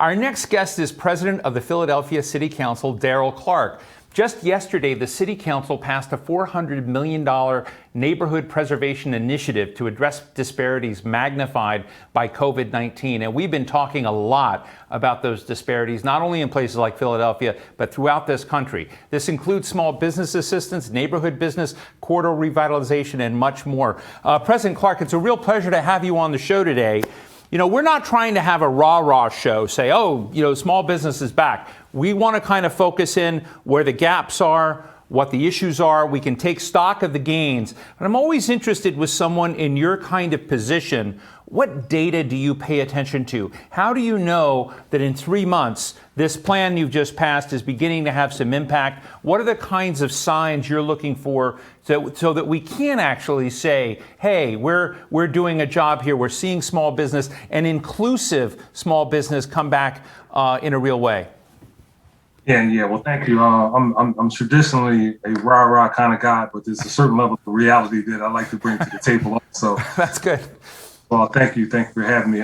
Our next guest is President of the Philadelphia City Council, Darrell Clarke. Just yesterday, the City Council passed a $400 million neighborhood preservation initiative to address disparities magnified by COVID-19. And we've been talking a lot about those disparities, not only in places like Philadelphia, but throughout this country. This includes small business assistance, neighborhood business, corridor revitalization, and much more. President Clarke, it's a real pleasure to have you on the show today. You know, we're not trying to have a rah-rah show, say, oh, you know, small business is back. We want to kind of focus in where the gaps are, what the issues are. We can take stock of the gains. But I'm always interested with someone in your kind of position. What data do you pay attention to? How do you know that in 3 months, this plan you've just passed is beginning to have some impact? What are the kinds of signs you're looking for so that we can actually say, hey, we're doing a job here. We're seeing small business and inclusive small business come back in a real way? Yeah. Well, thank you. I'm traditionally a rah-rah kind of guy, but there's a certain level of reality that I like to bring to the table. So that's good. Well, thank you. Thank you for having me.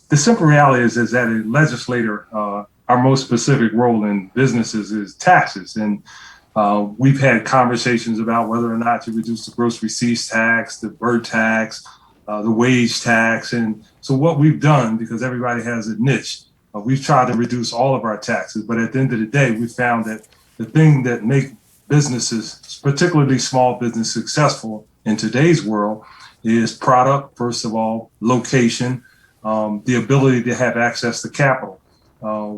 The simple reality is that a legislator, our most specific role in businesses is taxes. And we've had conversations about whether or not to reduce the gross receipts tax, the bird tax, the wage tax. And so what we've done, because everybody has a niche, we've tried to reduce all of our taxes. But at the end of the day, we found that the thing that make businesses, particularly small business, successful in today's world is product, first of all, location, the ability to have access to capital.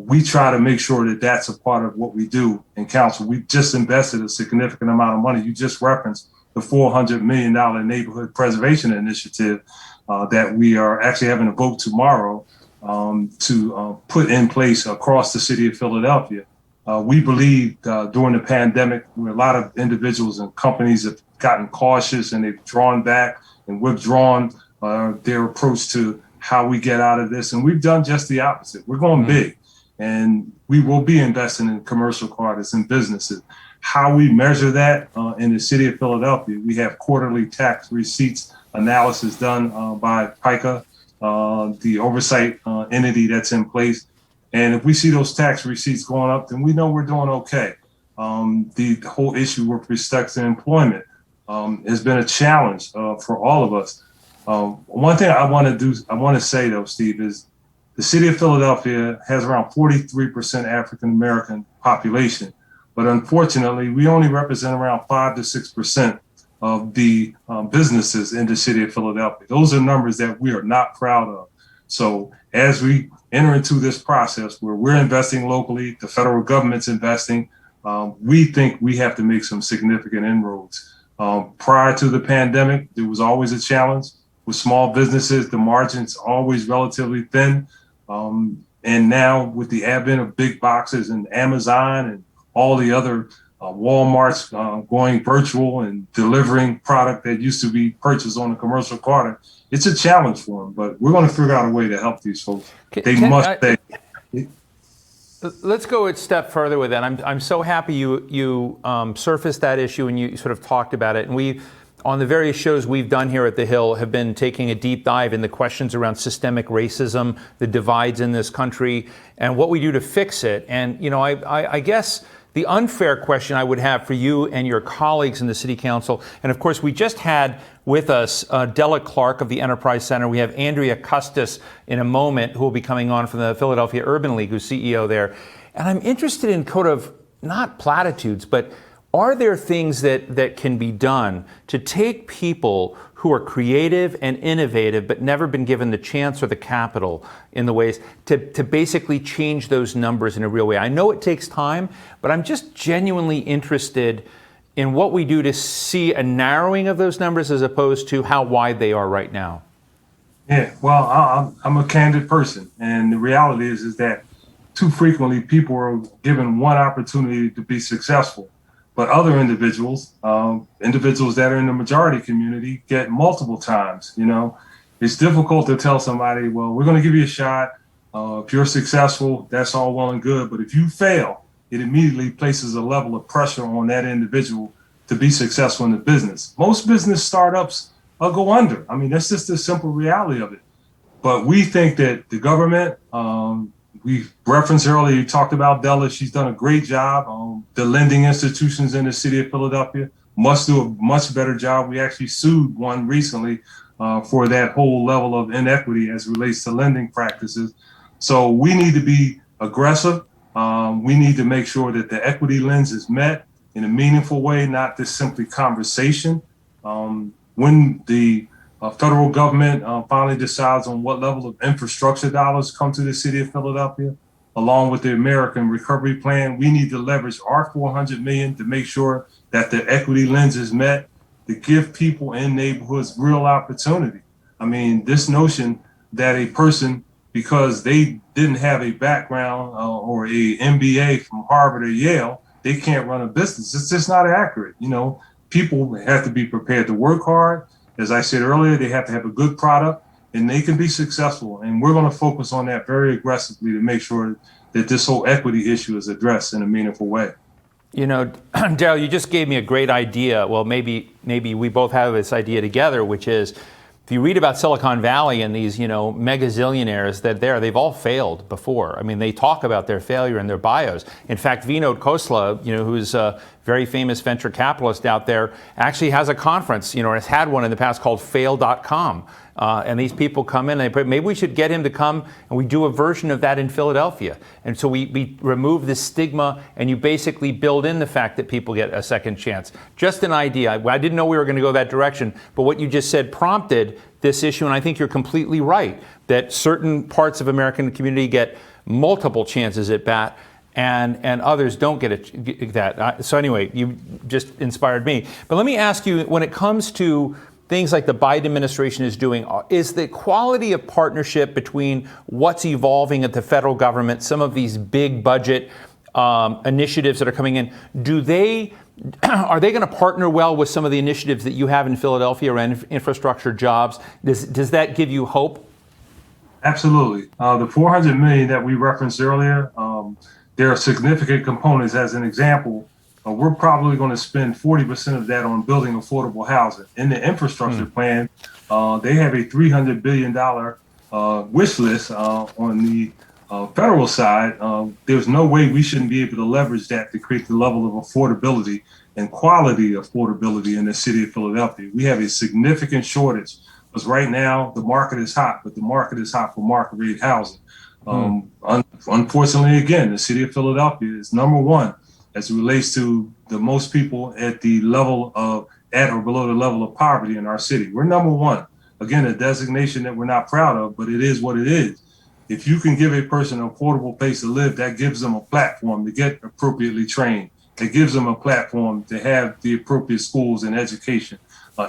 We try to make sure that that's a part of what we do in council. We've just invested a significant amount of money. You just referenced the $400 million neighborhood preservation initiative that we are actually having a vote tomorrow to put in place across the city of Philadelphia. We believe during the pandemic, where a lot of individuals and companies have gotten cautious and they've drawn back and withdrawn their approach to how we get out of this. And we've done just the opposite. We're going big, and we will be investing in commercial carders and businesses. How we measure that in the city of Philadelphia, we have quarterly tax receipts analysis done by PICA, the oversight entity that's in place. And if we see those tax receipts going up, then we know we're doing okay. The whole issue with respect to employment has been a challenge for all of us. One thing I want to say though, Steve, is the city of Philadelphia has around 43% African American population, but unfortunately, we only represent around 5 to 6% of the businesses in the city of Philadelphia. Those are numbers that we are not proud of. So as we enter into this process where we're investing locally, the federal government's investing, we think we have to make some significant inroads. Prior to the pandemic, there was always a challenge with small businesses. The margins always relatively thin. And now with the advent of big boxes and Amazon and all the other Walmart's going virtual and delivering product that used to be purchased on a commercial card, it's a challenge for them. But we're going to figure out a way to help these folks. Let's go a step further with that. I'm so happy you surfaced that issue and you sort of talked about it. And we, on the various shows we've done here at The Hill, have been taking a deep dive in the questions around systemic racism, the divides in this country, and what we do to fix it. And, you know, I guess the unfair question I would have for you and your colleagues in the City Council, and of course we just had with us Darrell Clarke of the Enterprise Center. We have Andrea Custis in a moment who will be coming on from the Philadelphia Urban League, who's CEO there. And I'm interested in kind of not platitudes, but are there things that can be done to take people who are creative and innovative but never been given the chance or the capital in the ways to basically change those numbers in a real way? I know it takes time, but I'm just genuinely interested in what we do to see a narrowing of those numbers as opposed to how wide they are right now. Yeah, well, I'm a candid person, and the reality is that too frequently people are given one opportunity to be successful. But other individuals that are in the majority community get multiple times. You know, it's difficult to tell somebody, well, we're going to give you a shot. If you're successful, that's all well and good. But if you fail, it immediately places a level of pressure on that individual to be successful in the business. Most business startups go under. I mean, that's just the simple reality of it. But we think that the government, We referenced earlier, you talked about Della. She's done a great job. The lending institutions in the city of Philadelphia must do a much better job. We actually sued one recently for that whole level of inequity as it relates to lending practices. So we need to be aggressive. We need to make sure that the equity lens is met in a meaningful way, not just simply conversation. When the federal government finally decides on what level of infrastructure dollars come to the city of Philadelphia, along with the American Recovery Plan, we need to leverage our $400 million to make sure that the equity lens is met, to give people in neighborhoods real opportunity. I mean, this notion that a person, because they didn't have a background or a MBA from Harvard or Yale, they can't run a business. It's just not accurate. You know, people have to be prepared to work hard. As I said earlier, they have to have a good product and they can be successful. And we're going to focus on that very aggressively to make sure that this whole equity issue is addressed in a meaningful way. You know, Darrell, you just gave me a great idea. Well, maybe we both have this idea together, which is if you read about Silicon Valley and these, mega zillionaires they've all failed before. I mean, they talk about their failure in their bios. In fact, Vinod Khosla, who's a very famous venture capitalist out there, actually has a conference, or has had one in the past called fail.com. And these people come in and maybe we should get him to come and we do a version of that in Philadelphia. And so we remove the stigma and you basically build in the fact that people get a second chance. Just an idea. I didn't know we were going to go that direction, but what you just said prompted this issue. And I think you're completely right that certain parts of American community get multiple chances at bat and others don't get that. So anyway, you just inspired me. But let me ask you, when it comes to things like the Biden administration is doing, is the quality of partnership between what's evolving at the federal government, some of these big budget initiatives that are coming in, are they going to partner well with some of the initiatives that you have in Philadelphia around infrastructure, jobs? Does that give you hope? Absolutely. The $400 million that we referenced earlier, there are significant components. As an example, we're probably going to spend 40% of that on building affordable housing. In the infrastructure plan, they have a $300 billion wish list on the federal side. There's no way we shouldn't be able to leverage that to create the level of affordability and quality affordability in the city of Philadelphia. We have a significant shortage because right now the market is hot, but the market is hot for market rate housing. Unfortunately, again, the city of Philadelphia is number one as it relates to the most people at the level of at or below the level of poverty in our city. We're number one. Again, a designation that we're not proud of, but it is what it is. If you can give a person an affordable place to live, that gives them a platform to get appropriately trained. It gives them a platform to have the appropriate schools and education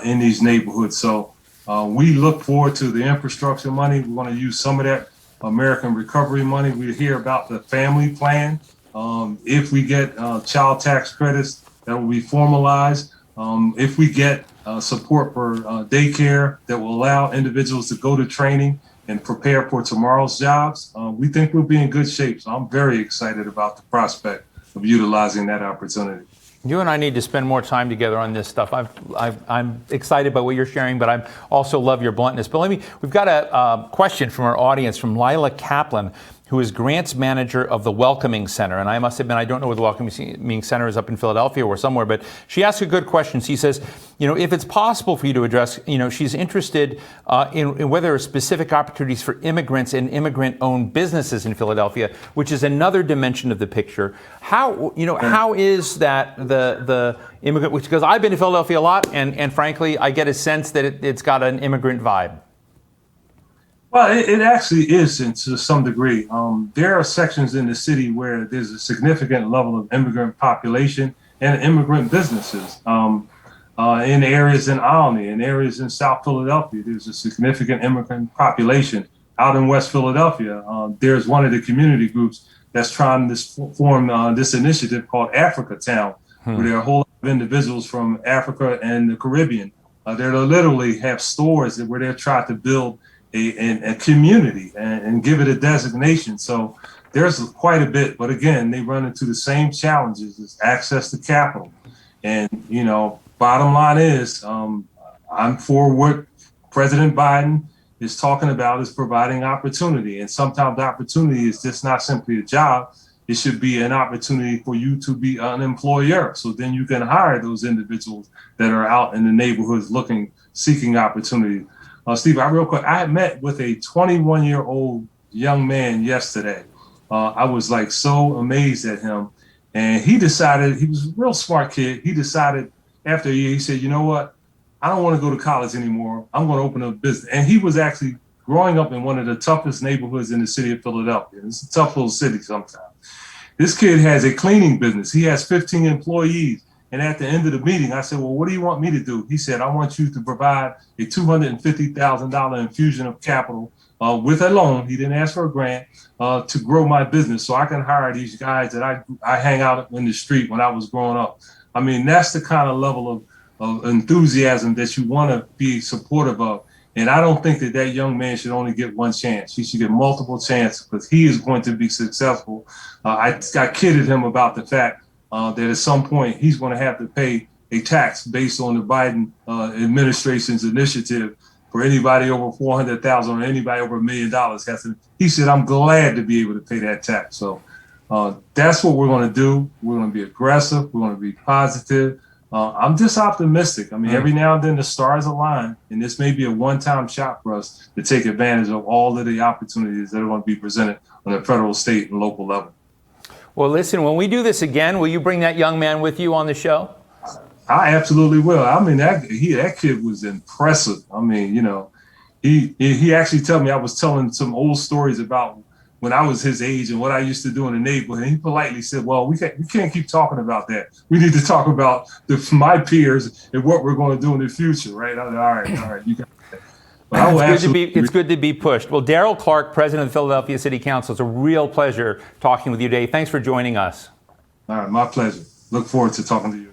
in these neighborhoods. So we look forward to the infrastructure money. We want to use some of that American recovery money. We hear about the family plan. If we get child tax credits that will be formalized, if we get support for daycare that will allow individuals to go to training and prepare for tomorrow's jobs, we think we'll be in good shape. So I'm very excited about the prospect of utilizing that opportunity. You and I need to spend more time together on this stuff. I'm excited by what you're sharing, but I also love your bluntness. But we've got a question from our audience from Lila Kaplan, who is grants manager of the Welcoming Center. And I must admit, I don't know where the Welcoming Center is, up in Philadelphia or somewhere, but she asked a good question. She says, if it's possible for you to address, she's interested in whether there are specific opportunities for immigrants and immigrant-owned businesses in Philadelphia, which is another dimension of the picture. How is that the immigrant, because I've been to Philadelphia a lot, and frankly, I get a sense that it's got an immigrant vibe. Well, it actually is to some degree. There are sections in the city where there's a significant level of immigrant population and immigrant businesses. In areas in Albany, in areas in South Philadelphia, there's a significant immigrant population. Out in West Philadelphia, there's one of the community groups that's trying to form this initiative called Africa Town, where there are a whole lot of individuals from Africa and the Caribbean. They literally have stores where they're trying to build a community and give it a designation. So there's quite a bit, but again, they run into the same challenges as access to capital. And, bottom line is, I'm for what President Biden is talking about is providing opportunity. And sometimes opportunity is just not simply a job. It should be an opportunity for you to be an employer. So then you can hire those individuals that are out in the neighborhoods seeking opportunity. Steve, real quick, I had met with a 21-year-old young man yesterday. I was like so amazed at him. And he decided, he was a real smart kid. He decided after a year, he said, you know what? I don't want to go to college anymore. I'm going to open a business. And he was actually growing up in one of the toughest neighborhoods in the city of Philadelphia. It's a tough little city sometimes. This kid has a cleaning business. He has 15 employees. And at the end of the meeting, I said, well, what do you want me to do? He said, I want you to provide a $250,000 infusion of capital with a loan. He didn't ask for a grant to grow my business so I can hire these guys that I hang out in the street when I was growing up. I mean, that's the kind of level of enthusiasm that you want to be supportive of. And I don't think that young man should only get one chance. He should get multiple chances because he is going to be successful. I kidded him about the fact that at some point he's going to have to pay a tax based on the Biden administration's initiative for anybody over 400,000 or anybody over $1 million. He said, I'm glad to be able to pay that tax. So that's what we're going to do. We're going to be aggressive. We're going to be positive. I'm just optimistic. I mean, every now and then the stars align, and this may be a one-time shot for us to take advantage of all of the opportunities that are going to be presented on the federal, state, and local level. Well, listen, when we do this again, will you bring that young man with you on the show? I absolutely will. I mean, that kid was impressive. I mean, you know, he actually told me, I was telling some old stories about when I was his age and what I used to do in the neighborhood. And he politely said, well, we can't keep talking about that. We need to talk about my peers and what we're going to do in the future, right? I said, all right, you got that. It's good to be pushed. Well, Darrell Clarke, president of the Philadelphia City Council, it's a real pleasure talking with you today. Thanks for joining us. All right, my pleasure. Look forward to talking to you.